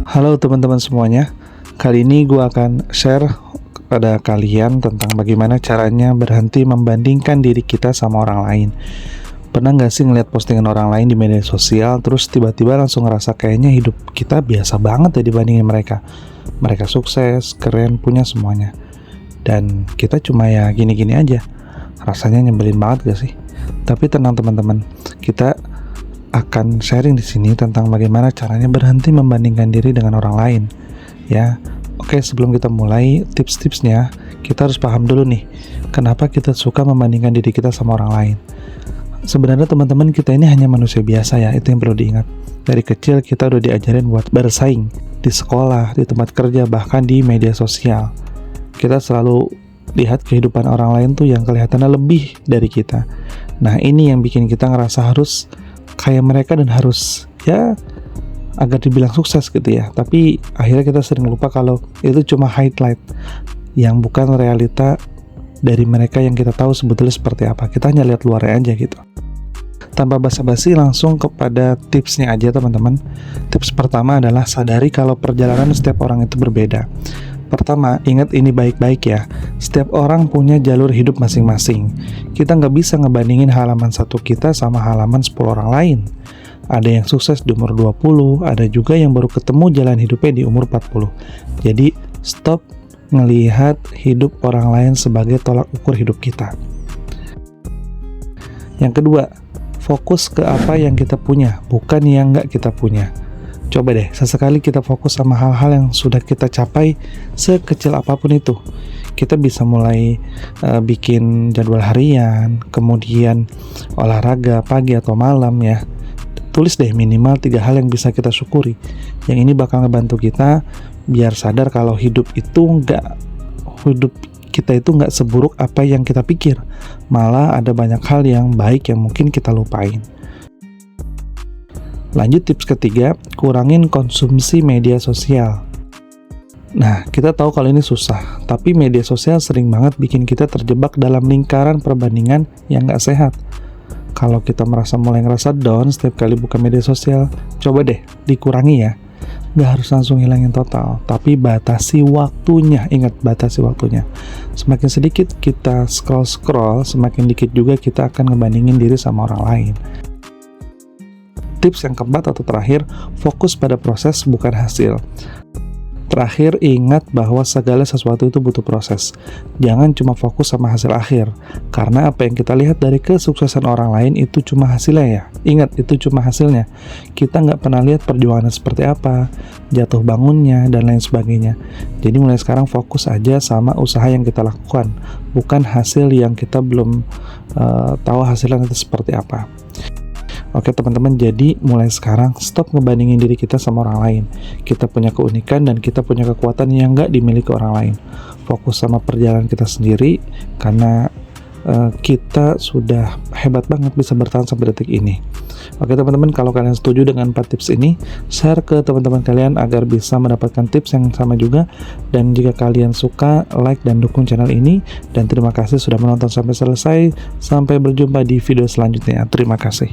Halo teman-teman semuanya, kali ini gue akan share kepada kalian tentang bagaimana caranya berhenti membandingkan diri kita sama orang lain. Pernah gak sih ngeliat postingan orang lain di media sosial, terus tiba-tiba langsung ngerasa kayaknya hidup kita biasa banget ya dibandingin mereka. Mereka sukses, keren, punya semuanya. Dan kita cuma ya gini-gini aja. Rasanya nyebelin banget gak sih? Tapi tenang teman-teman, kita akan sharing di sini tentang bagaimana caranya berhenti membandingkan diri dengan orang lain. Ya, oke, sebelum kita mulai tips-tipsnya, kita harus paham dulu nih, kenapa kita suka membandingkan diri kita sama orang lain. Sebenarnya teman-teman, kita ini hanya manusia biasa ya, itu yang perlu diingat. Dari kecil kita udah diajarin buat bersaing di sekolah, di tempat kerja, bahkan di media sosial. Kita selalu lihat kehidupan orang lain tuh yang kelihatannya lebih dari kita. Nah, ini yang bikin kita ngerasa harus kayak mereka dan harus ya agar dibilang sukses gitu ya. Tapi akhirnya kita sering lupa kalau itu cuma highlight yang bukan realita dari mereka yang kita tahu sebetulnya seperti apa. Kita hanya lihat luarnya aja gitu. Tanpa basa-basi langsung kepada tipsnya aja teman-teman. Tips pertama adalah sadari kalau perjalanan setiap orang itu berbeda. Pertama, ingat ini baik-baik ya. Setiap orang punya jalur hidup masing-masing. Kita nggak bisa ngebandingin halaman satu kita sama halaman 10 orang lain. Ada yang sukses di umur 20, ada juga yang baru ketemu jalan hidupnya di umur 40. Jadi, stop ngelihat hidup orang lain sebagai tolak ukur hidup kita. Yang kedua, fokus ke apa yang kita punya, bukan yang nggak kita punya. Coba deh, sesekali kita fokus sama hal-hal yang sudah kita capai sekecil apapun itu. Kita bisa mulai bikin jadwal harian, kemudian olahraga pagi atau malam ya. Tulis deh minimal 3 hal yang bisa kita syukuri. Yang ini bakal ngebantu kita biar sadar kalau hidup kita itu nggak seburuk apa yang kita pikir. Malah ada banyak hal yang baik yang mungkin kita lupain. Lanjut tips ketiga, kurangin konsumsi media sosial. Nah, kita tahu kalau ini susah, tapi media sosial sering banget bikin kita terjebak dalam lingkaran perbandingan yang gak sehat. Kalau kita mulai ngerasa down setiap kali buka media sosial, coba deh dikurangi ya. Gak harus langsung hilangin total, tapi batasi waktunya. Ingat, batasi waktunya. Semakin sedikit kita scroll, semakin dikit juga kita akan ngebandingin diri sama orang lain. Tips yang keempat atau terakhir, fokus pada proses bukan hasil. Terakhir, ingat bahwa segala sesuatu itu butuh proses. Jangan cuma fokus sama hasil akhir, karena apa yang kita lihat dari kesuksesan orang lain itu cuma hasilnya ya. Ingat, itu cuma hasilnya. Kita nggak pernah lihat perjuangannya seperti apa, jatuh bangunnya, dan lain sebagainya. Jadi mulai sekarang fokus aja sama usaha yang kita lakukan, bukan hasil yang kita belum tahu hasilnya itu seperti apa. Oke teman-teman, jadi mulai sekarang stop ngebandingin diri kita sama orang lain. Kita punya keunikan dan kita punya kekuatan yang nggak dimiliki orang lain. Fokus sama perjalanan kita sendiri, karena kita sudah hebat banget bisa bertahan sampai detik ini. Oke teman-teman, kalau kalian setuju dengan 4 tips ini, share ke teman-teman kalian agar bisa mendapatkan tips yang sama juga. Dan jika kalian suka, like dan dukung channel ini. Dan terima kasih sudah menonton sampai selesai. Sampai berjumpa di video selanjutnya. Terima kasih.